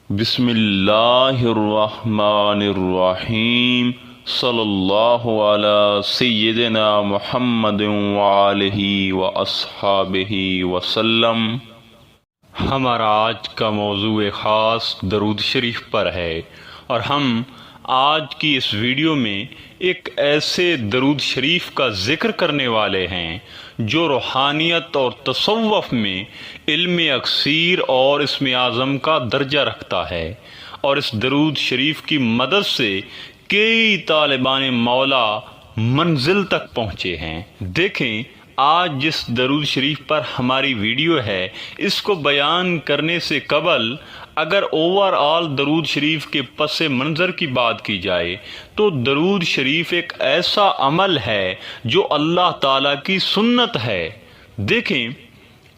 بسم اللہ الرحمن الرحیم صلی اللہ علی سیدنا محمد وآلہ واصحابہ وسلم۔ ہمارا آج کا موضوع خاص درود شریف پر ہے، اور ہم آج کی اس ویڈیو میں ایک ایسے درود شریف کا ذکر کرنے والے ہیں جو روحانیت اور تصوف میں علم اکثیر اور اسم اعظم کا درجہ رکھتا ہے، اور اس درود شریف کی مدد سے کئی طالبان مولا منزل تک پہنچے ہیں۔ دیکھیں، آج جس درود شریف پر ہماری ویڈیو ہے، اس کو بیان کرنے سے قبل اگر اوور آل درود شریف کے پس منظر کی بات کی جائے تو درود شریف ایک ایسا عمل ہے جو اللہ تعالیٰ کی سنت ہے۔ دیکھیں،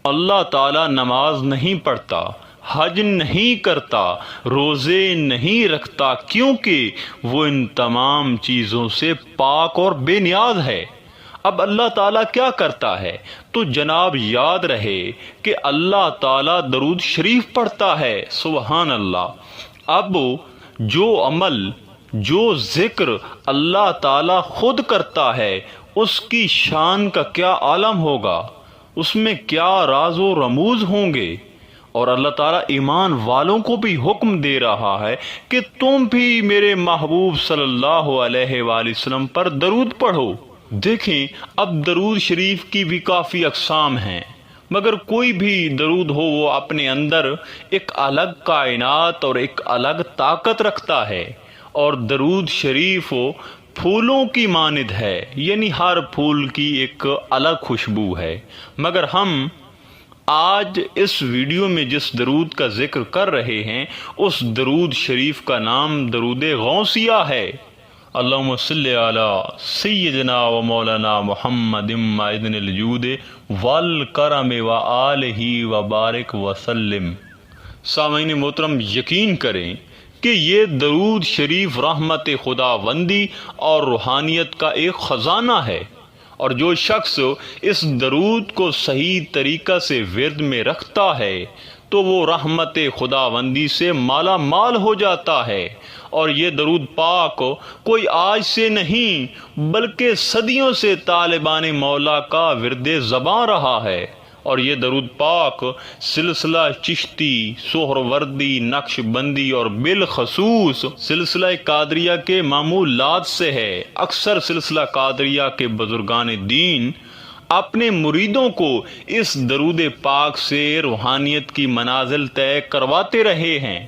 اللہ تعالیٰ نماز نہیں پڑھتا، حج نہیں کرتا، روزے نہیں رکھتا، کیونکہ وہ ان تمام چیزوں سے پاک اور بے نیاز ہے۔ اب اللہ تعالیٰ کیا کرتا ہے؟ تو جناب یاد رہے کہ اللہ تعالیٰ درود شریف پڑھتا ہے۔ سبحان اللہ۔ اب جو عمل، جو ذکر اللہ تعالیٰ خود کرتا ہے، اس کی شان کا کیا عالم ہوگا، اس میں کیا راز و رموز ہوں گے۔ اور اللہ تعالیٰ ایمان والوں کو بھی حکم دے رہا ہے کہ تم بھی میرے محبوب صلی اللہ علیہ وآلہ وسلم پر درود پڑھو۔ دیکھیں، اب درود شریف کی بھی کافی اقسام ہیں، مگر کوئی بھی درود ہو وہ اپنے اندر ایک الگ کائنات اور ایک الگ طاقت رکھتا ہے۔ اور درود شریف پھولوں کی مانند ہے، یعنی ہر پھول کی ایک الگ خوشبو ہے۔ مگر ہم آج اس ویڈیو میں جس درود کا ذکر کر رہے ہیں، اس درود شریف کا نام درود غوثیہ ہے۔ اللہم صلی علی سیدنا و مولانا محمد معدن الجود والکرم و آلہ و بارک وسلم۔ سامعین محترم، یقین کریں کہ یہ درود شریف رحمت خداوندی اور روحانیت کا ایک خزانہ ہے، اور جو شخص اس درود کو صحیح طریقہ سے ورد میں رکھتا ہے تو وہ رحمت خداوندی سے مالا مال ہو جاتا ہے۔ اور یہ درود پاک کوئی آج سے نہیں بلکہ صدیوں سے طالبان مولا کا ورد زبان رہا ہے۔ اور یہ درود پاک سلسلہ چشتی، سہروردی، نقش بندی اور بالخصوص سلسلہ قادریہ کے معمولات سے ہے۔ اکثر سلسلہ قادریہ کے بزرگان دین اپنے مریدوں کو اس درود پاک سے روحانیت کی منازل طے کرواتے رہے ہیں۔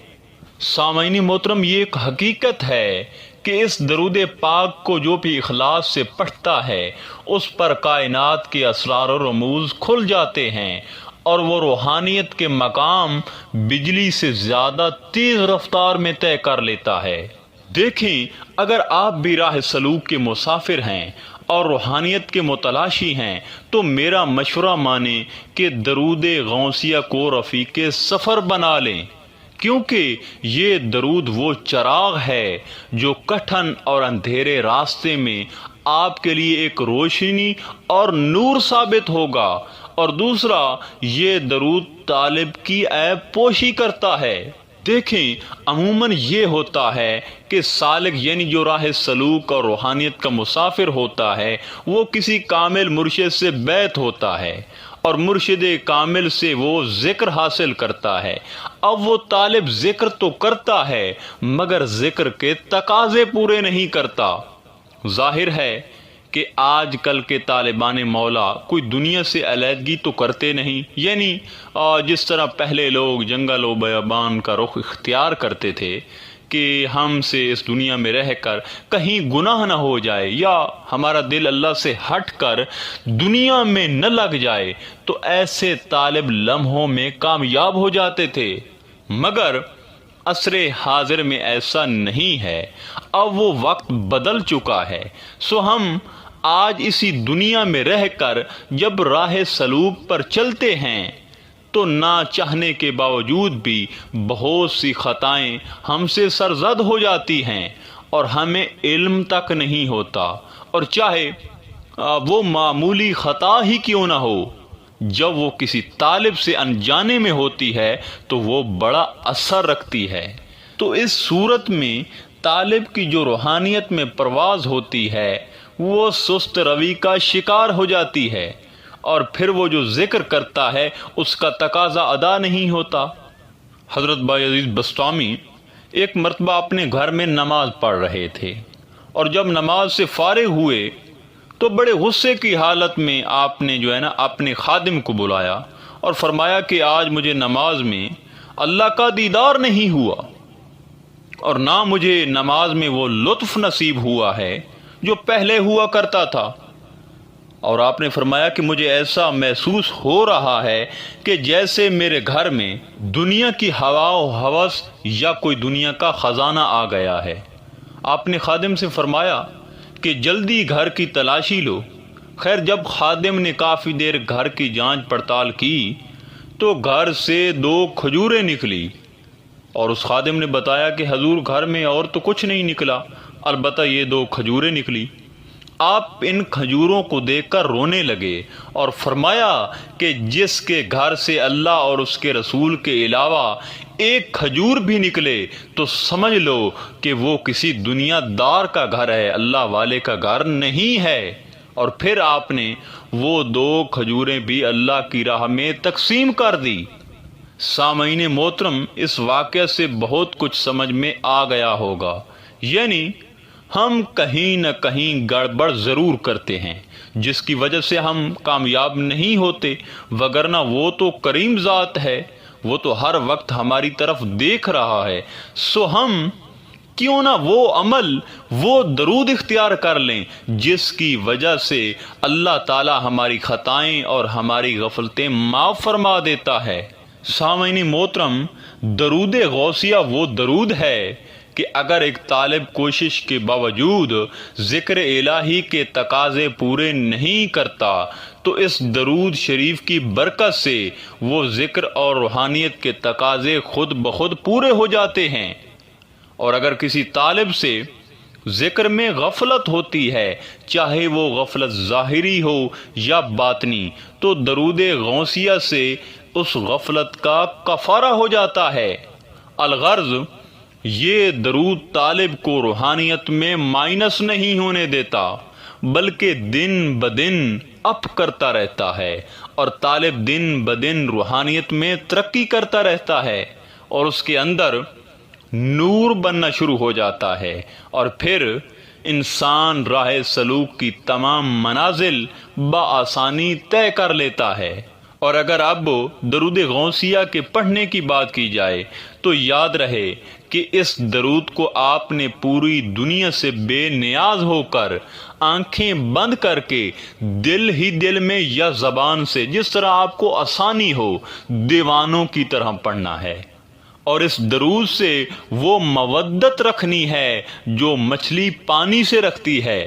سامعین محترم، یہ ایک حقیقت ہے کہ اس درود پاک کو جو بھی اخلاص سے پڑھتا ہے، اس پر کائنات کے اسرار و رموز کھل جاتے ہیں، اور وہ روحانیت کے مقام بجلی سے زیادہ تیز رفتار میں طے کر لیتا ہے۔ دیکھیں، اگر آپ بھی راہ سلوک کے مسافر ہیں اور روحانیت کے متلاشی ہیں تو میرا مشورہ مانیں کہ درود غوثیہ کو رفیق سفر بنا لیں، کیونکہ یہ درود وہ چراغ ہے جو کٹھن اور اندھیرے راستے میں آپ کے لیے ایک روشنی اور نور ثابت ہوگا۔ اور دوسرا، یہ درود طالب کی عیب پوشی کرتا ہے۔ دیکھیں، عموماً یہ ہوتا ہے کہ سالک یعنی جو راہ سلوک اور روحانیت کا مسافر ہوتا ہے، وہ کسی کامل مرشد سے بیعت ہوتا ہے، اور مرشد کامل سے وہ ذکر حاصل کرتا ہے۔ اب وہ طالب ذکر تو کرتا ہے مگر ذکر کے تقاضے پورے نہیں کرتا۔ ظاہر ہے کہ آج کل کے طالبان مولا کوئی دنیا سے علیحدگی تو کرتے نہیں، یعنی جس طرح پہلے لوگ جنگل و بیابان کا رخ اختیار کرتے تھے کہ ہم سے اس دنیا میں رہ کر کہیں گناہ نہ ہو جائے یا ہمارا دل اللہ سے ہٹ کر دنیا میں نہ لگ جائے، تو ایسے طالب لمحوں میں کامیاب ہو جاتے تھے۔ مگر عصر حاضر میں ایسا نہیں ہے، اب وہ وقت بدل چکا ہے۔ سو ہم آج اسی دنیا میں رہ کر جب راہ سلوک پر چلتے ہیں تو نہ چاہنے کے باوجود بھی بہت سی خطائیں ہم سے سرزد ہو جاتی ہیں، اور ہمیں علم تک نہیں ہوتا، اور چاہے وہ معمولی خطا ہی کیوں نہ ہو، جب وہ کسی طالب سے انجانے میں ہوتی ہے تو وہ بڑا اثر رکھتی ہے۔ تو اس صورت میں طالب کی جو روحانیت میں پرواز ہوتی ہے وہ سست روی کا شکار ہو جاتی ہے، اور پھر وہ جو ذکر کرتا ہے اس کا تقاضا ادا نہیں ہوتا۔ حضرت بایزید بسطامی ایک مرتبہ اپنے گھر میں نماز پڑھ رہے تھے، اور جب نماز سے فارغ ہوئے تو بڑے غصے کی حالت میں آپ نے اپنے خادم کو بلایا اور فرمایا کہ آج مجھے نماز میں اللہ کا دیدار نہیں ہوا، اور نہ مجھے نماز میں وہ لطف نصیب ہوا ہے جو پہلے ہوا کرتا تھا۔ اور آپ نے فرمایا کہ مجھے ایسا محسوس ہو رہا ہے کہ جیسے میرے گھر میں دنیا کی ہوا و ہوس یا کوئی دنیا کا خزانہ آ گیا ہے۔ آپ نے خادم سے فرمایا کہ جلدی گھر کی تلاشی لو۔ خیر جب خادم نے کافی دیر گھر کی جانچ پڑتال کی تو گھر سے 2 کھجوریں نکلی، اور اس خادم نے بتایا کہ حضور گھر میں اور تو کچھ نہیں نکلا، البتہ یہ 2 کھجوریں نکلی۔ آپ ان کھجوروں کو دیکھ کر رونے لگے اور فرمایا کہ جس کے گھر سے اللہ اور اس کے رسول کے علاوہ ایک کھجور بھی نکلے تو سمجھ لو کہ وہ کسی دنیا دار کا گھر ہے، اللہ والے کا گھر نہیں ہے۔ اور پھر آپ نے وہ 2 کھجوریں بھی اللہ کی راہ میں تقسیم کر دی۔ سامعین محترم، اس واقعہ سے بہت کچھ سمجھ میں آ گیا ہوگا، یعنی ہم کہیں نہ کہیں گڑبڑ ضرور کرتے ہیں جس کی وجہ سے ہم کامیاب نہیں ہوتے، وگرنہ وہ تو کریم ذات ہے، وہ تو ہر وقت ہماری طرف دیکھ رہا ہے۔ سو ہم کیوں نہ وہ عمل، وہ درود اختیار کر لیں جس کی وجہ سے اللہ تعالی ہماری خطائیں اور ہماری غفلتیں معاف فرما دیتا ہے۔ سامعین محترم، درود غوثیہ وہ درود ہے کہ اگر ایک طالب کوشش کے باوجود ذکر الہی کے تقاضے پورے نہیں کرتا تو اس درود شریف کی برکت سے وہ ذکر اور روحانیت کے تقاضے خود بخود پورے ہو جاتے ہیں۔ اور اگر کسی طالب سے ذکر میں غفلت ہوتی ہے، چاہے وہ غفلت ظاہری ہو یا باطنی، تو درود غوثیہ سے اس غفلت کا کفارہ ہو جاتا ہے۔ الغرض یہ درود طالب کو روحانیت میں مائنس نہیں ہونے دیتا، بلکہ دن بدن اپ کرتا رہتا ہے، اور طالب دن بدن روحانیت میں ترقی کرتا رہتا ہے، اور اس کے اندر نور بننا شروع ہو جاتا ہے، اور پھر انسان راہ سلوک کی تمام منازل بآسانی طے کر لیتا ہے۔ اور اگر اب درود غوثیہ کے پڑھنے کی بات کی جائے تو یاد رہے کہ اس درود کو آپ نے پوری دنیا سے بے نیاز ہو کر آنکھیں بند کر کے دل ہی دل میں یا زبان سے، جس طرح آپ کو آسانی ہو، دیوانوں کی طرح پڑھنا ہے، اور اس درود سے وہ مودت رکھنی ہے جو مچھلی پانی سے رکھتی ہے۔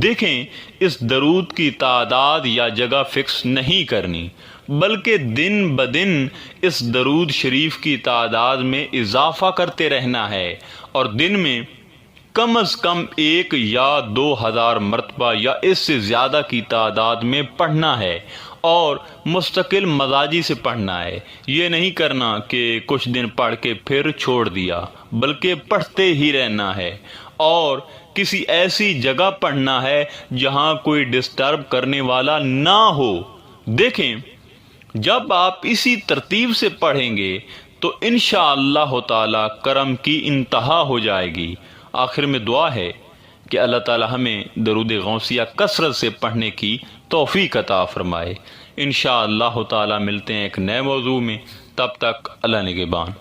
دیکھیں، اس درود کی تعداد یا جگہ فکس نہیں کرنی، بلکہ دن بدن اس درود شریف کی تعداد میں اضافہ کرتے رہنا ہے، اور دن میں کم از کم 1 یا 2000 مرتبہ یا اس سے زیادہ کی تعداد میں پڑھنا ہے، اور مستقل مزاجی سے پڑھنا ہے۔ یہ نہیں کرنا کہ کچھ دن پڑھ کے پھر چھوڑ دیا، بلکہ پڑھتے ہی رہنا ہے، اور کسی ایسی جگہ پڑھنا ہے جہاں کوئی ڈسٹرب کرنے والا نہ ہو۔ دیکھیں، جب آپ اسی ترتیب سے پڑھیں گے تو انشاءاللہ تعالی کرم کی انتہا ہو جائے گی۔ آخر میں دعا ہے کہ اللہ تعالی ہمیں درود غوثیہ کثرت سے پڑھنے کی توفیق عطا فرمائے۔ انشاءاللہ تعالی ملتے ہیں ایک نئے موضوع میں، تب تک اللہ نگہبان۔